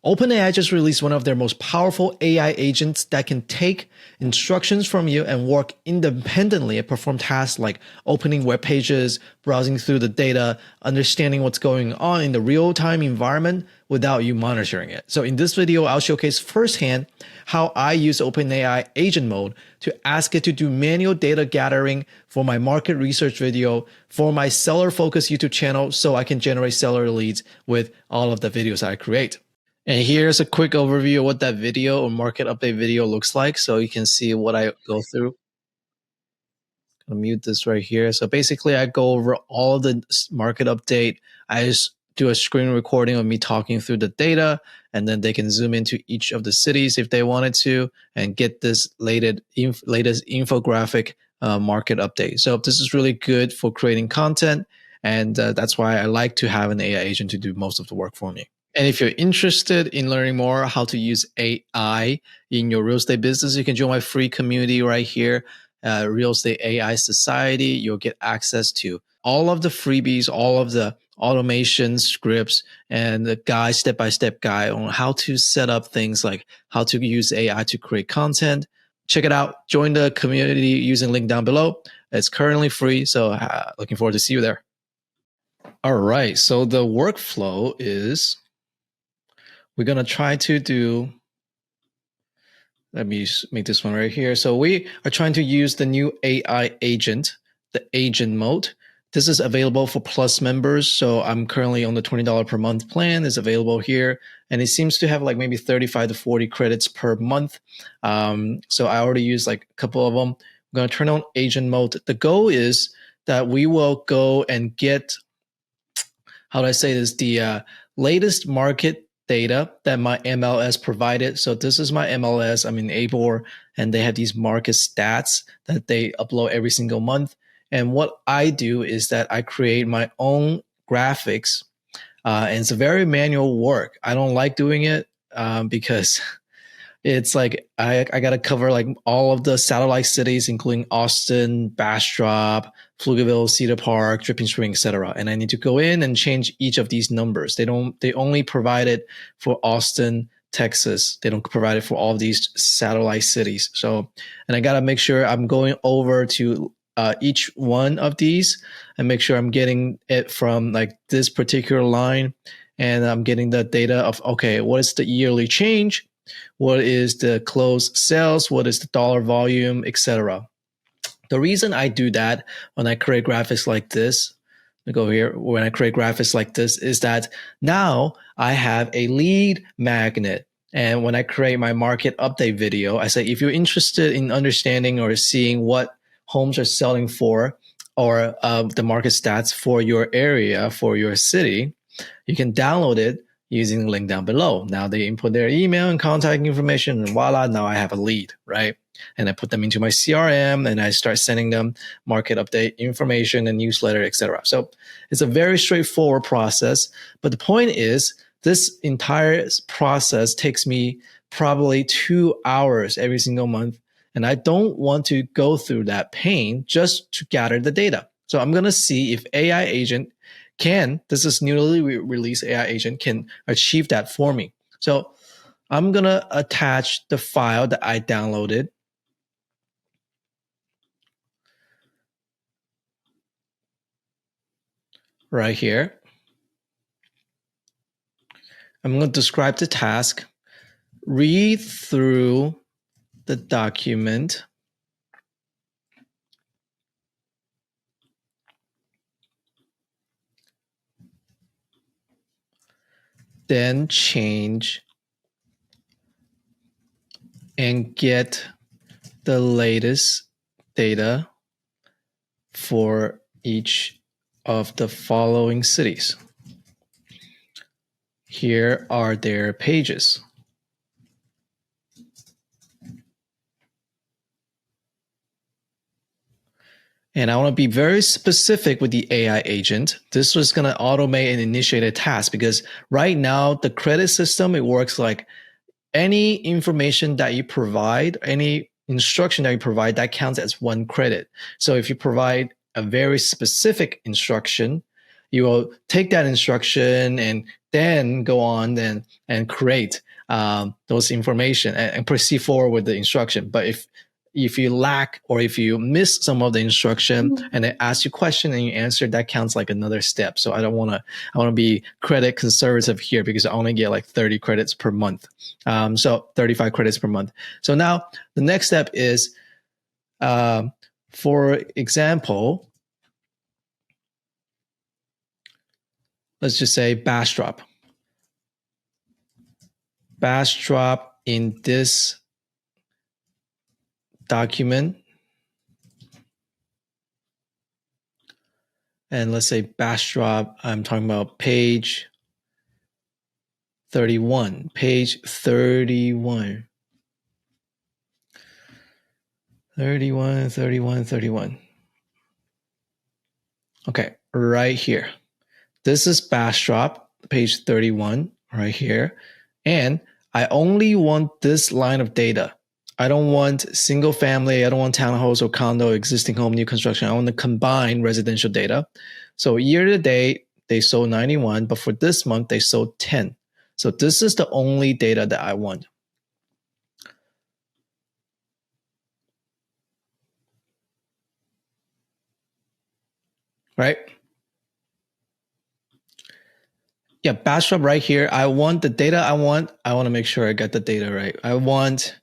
OpenAI just released one of their most powerful AI agents that can take instructions from you and work independently and perform tasks like opening web pages, browsing through the data, understanding what's going on in the real-time environment without you monitoring it. So in this video, I'll showcase firsthand how I use OpenAI agent mode to ask it to do manual data gathering for my market research video, for my seller-focused YouTube channel, so I can generate seller leads with all of the videos I create. And here's a quick overview of what that video or market update video looks like, so you can see what I go through. I'm gonna mute this right here. So basically, I go over all of the market update. I just do a screen recording of me talking through the data, and then they can zoom into each of the cities if they wanted to and get this latest infographic market update. So this is really good for creating content, and that's why I like to have an AI agent to do most of the work for me. And if you're interested in learning more how to use AI in your real estate business, you can join my free community right here, Real Estate AI Society. You'll get access to all of the freebies, all of the automation scripts, and the guide, step-by-step guide on how to set up things like how to use AI to create content. Check it out. Join the community using the link down below. It's currently free, so looking forward to see you there. All right, so the workflow is we're going to try to do, let me make this one right here. So we are trying to use the new AI agent, the agent mode. This is available for Plus members. So I'm currently on the $20 per month plan. It's available here. And it seems to have like maybe 35 to 40 credits per month. So I already used like a couple of them. I'm going to turn on agent mode. The goal is that we will go and get, how do I say this, the latest market data that my MLS provided. So this is my MLS. I'm in ABOR, and they have these market stats that they upload every single month. And what I do is that I create my own graphics, and it's a very manual work. I don't like doing it because it's like I got to cover like all of the satellite cities, including Austin, Bastrop, Pflugerville, Cedar Park, Dripping Spring, etc. And I need to go in and change each of these numbers. They only provide it for Austin, Texas. They don't provide it for all of these satellite cities. So, and I got to make sure I'm going over to each one of these and make sure I'm getting it from like this particular line, and I'm getting the data of, okay, what is the yearly change? What is the closed sales? What is the dollar volume, etc. The reason I do that when I create graphics like this, let me go here, when I create graphics like this, is that now I have a lead magnet. And when I create my market update video, I say, if you're interested in understanding or seeing what homes are selling for, or the market stats for your area, for your city, you can download it using the link down below. Now they input their email and contact information, and voila, now I have a lead, right? And I put them into my CRM, and I start sending them market update information and newsletter, etc. So it's a very straightforward process. But the point is, this entire process takes me probably 2 hours every single month. And I don't want to go through that pain just to gather the data. So I'm going to see if AI agent this is newly released AI agent can achieve that for me. So I'm going to attach the file that I downloaded. Right here. I'm going to describe the task, read through the document, then change and get the latest data for each of the following cities. Here are their pages. And I want to be very specific with the AI agent. This was going to automate and initiate a task, because right now the credit system, it works like any information that you provide, any instruction that you provide, that counts as 1 credit. So if you provide a very specific instruction, you will take that instruction and then go on then and create those information and proceed forward with the instruction. But if you lack or if you miss some of the instruction and it asks you a question and you answer, that counts like another step. So I want to be credit conservative here because I only get like 30 credits per month. So 35 credits per month. So now the next step is, for example, let's just say bash drop. Bash drop in this document. And let's say bash drop, I'm talking about page 31. Page 31. 31. Okay, right here. This is bash drop, page 31, right here. And I only want this line of data. I don't want single family, I don't want townhouse or condo, existing home, new construction. I want to combine residential data. So year to date, they sold 91, but for this month, they sold 10. So this is the only data that I want. Right? Yeah, bash drop right here. I want the data I want to make sure I get the data right. I want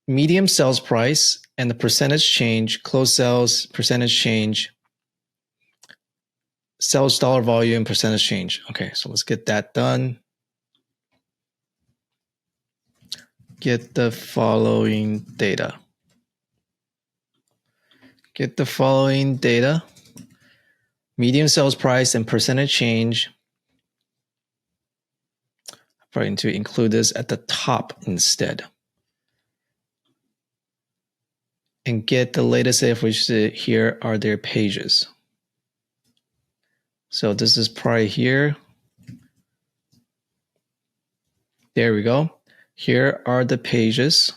medium sales price and the percentage change, closed sales, percentage change, sales dollar volume, percentage change. Okay, so let's get that done. Get the following data. Get the following data. Medium sales price and percentage change. I'm going to include this at the top instead. And get the latest data, which here are their pages. So this is probably here. There we go. Here are the pages.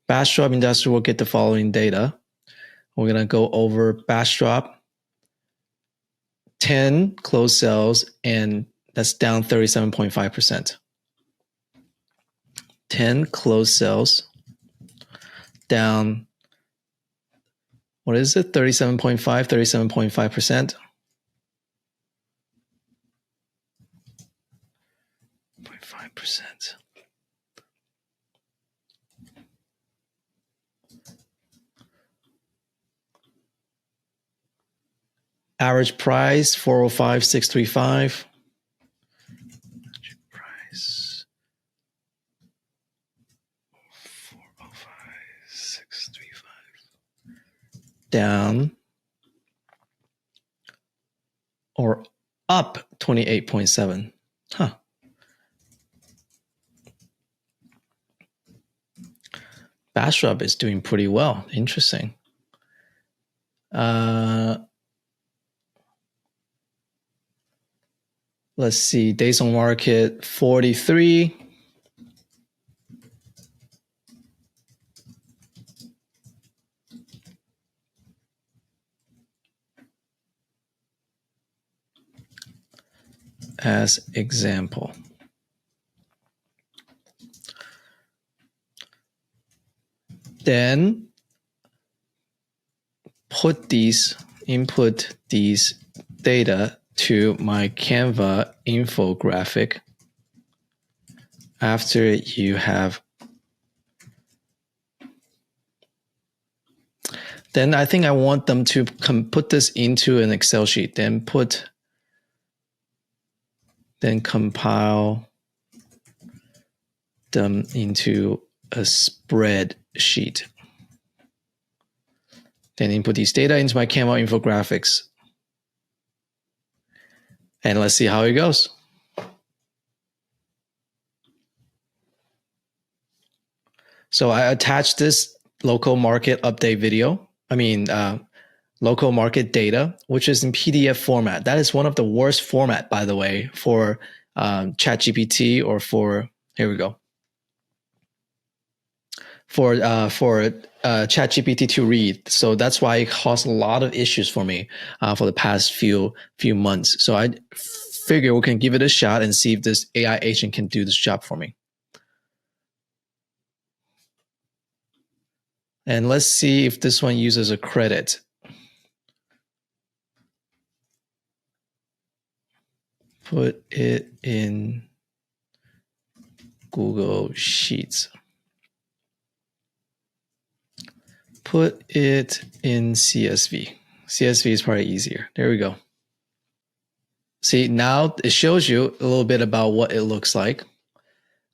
Bash drop industrial will get the following data. We're going to go over bash drop, 10 closed sales, and that's down 37.5%. 10 closed sales, down, what is it? 37.5%. 0.5%. Average price 405,635. Price 405,635. Down or up 28.7. Huh. Bash drop is doing pretty well. Interesting. Let's see, days on market 43. As example. Then input these data to my Canva infographic after you have. Then I think I want them to put this into an Excel sheet, then compile them into a spreadsheet. Then input these data into my Canva infographics. And let's see how it goes. So I attached this local market update video. Local market data, which is in PDF format. That is one of the worst format, by the way, for ChatGPT or for, here we go. for ChatGPT to read. So that's why it caused a lot of issues for me for the past few months. So I figure we can give it a shot and see if this AI agent can do this job for me. And let's see if this one uses a credit. Put it in Google Sheets. Put it in CSV. CSV is probably easier. There we go. See, now it shows you a little bit about what it looks like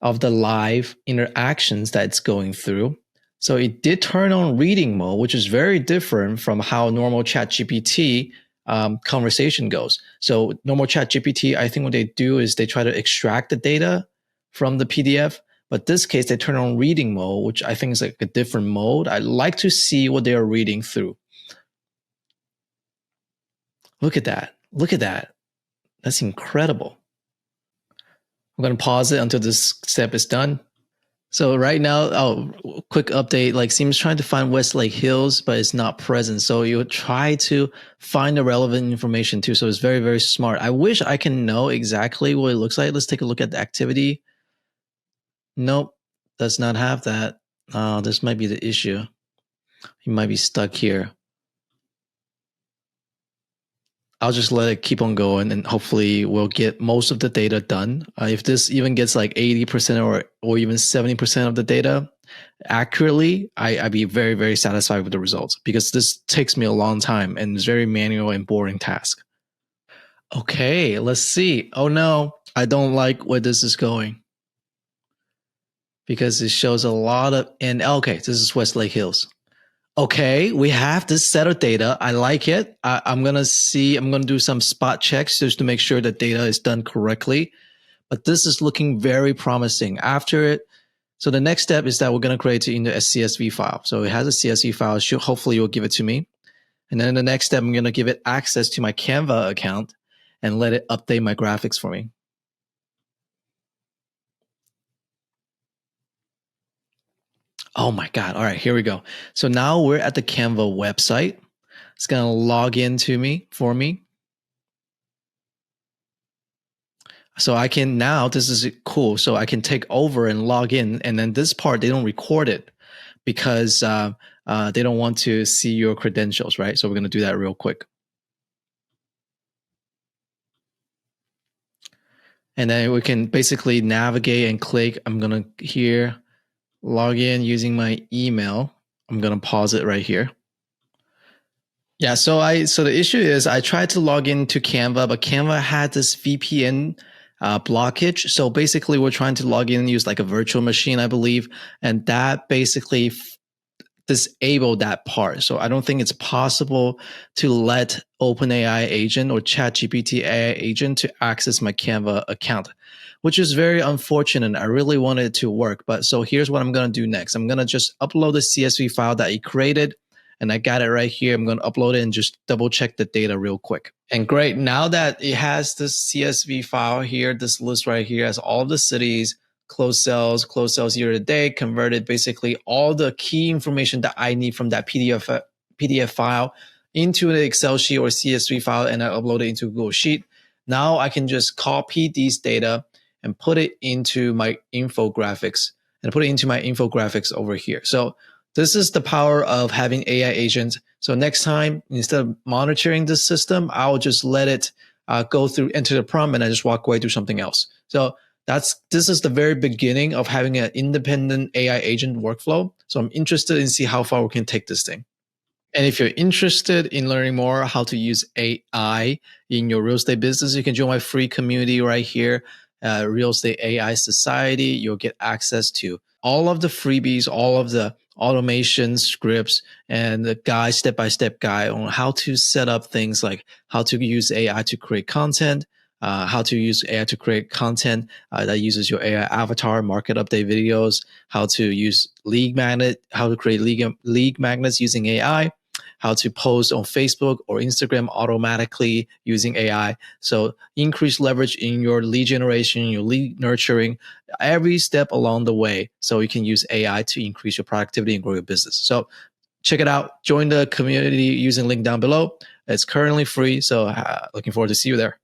of the live interactions that it's going through. So it did turn on reading mode, which is very different from how normal ChatGPT conversation goes. So normal ChatGPT, I think what they do is they try to extract the data from the PDF. But this case, they turn on reading mode, which I think is like a different mode. I'd like to see what they are reading through. Look at that. Look at that. That's incredible. I'm going to pause it until this step is done. So right now, quick update, like seems trying to find Westlake Hills, but it's not present. So you would try to find the relevant information too. So it's very, very smart. I wish I can know exactly what it looks like. Let's take a look at the activity. Nope, does not have that. This might be the issue. You might be stuck here. I'll just let it keep on going and hopefully we'll get most of the data done. If this even gets like 80% or even 70% of the data accurately, I'd be very, very satisfied with the results because this takes me a long time and it's very manual and boring task. Okay, let's see. Oh no, I don't like where this is going because it shows a lot of, and okay, this is Westlake Hills. Okay, we have this set of data. I like it. I'm going to do some spot checks just to make sure that data is done correctly. But this is looking very promising. After it, so the next step is that we're going to create it into a CSV file. So it has a CSV file. Hopefully you'll give it to me. And then the next step, I'm going to give it access to my Canva account and let it update my graphics for me. Oh my God. All right, here we go. So now we're at the Canva website. It's going to log in for me. So I can now, this is cool. So I can take over and log in. And then this part, they don't record it because they don't want to see your credentials, right? So we're going to do that real quick. And then we can basically navigate and click. I'm going to here log in using my email. I'm going to pause it right here. Yeah, so the issue is I tried to log into Canva, but Canva had this VPN blockage. So basically we're trying to log in and use like a virtual machine, I believe. And that basically disabled that part. So I don't think it's possible to let OpenAI agent or ChatGPT AI agent to access my Canva account, which is very unfortunate. I really wanted it to work. But so here's what I'm going to do next. I'm going to just upload the CSV file that he created. And I got it right here. I'm going to upload it and just double check the data real quick. And great. Now that it has this CSV file here, this list right here has all the cities, closed sales year to date, converted basically all the key information that I need from that PDF file into an Excel sheet or CSV file, and I upload it into Google Sheet. Now I can just copy these data and put it into my infographics over here. So this is the power of having AI agents. So next time, instead of monitoring this system, I'll just let it go through, enter the prompt, and I just walk away to something else. So this is the very beginning of having an independent AI agent workflow. So I'm interested in see how far we can take this thing. And if you're interested in learning more how to use AI in your real estate business, you can join my free community right here, Real Estate AI Society. You'll get access to all of the freebies, all of the automation scripts, and the guide, step-by-step guide on how to set up things like how to use AI to create content, how to use AI to create content that uses your AI avatar, market update videos, how to use lead magnet, how to create lead magnets using AI, how to post on Facebook or Instagram automatically using AI. So increase leverage in your lead generation, your lead nurturing, every step along the way, so you can use AI to increase your productivity and grow your business. So check it out. Join the community using link down below. It's currently free. So looking forward to see you there.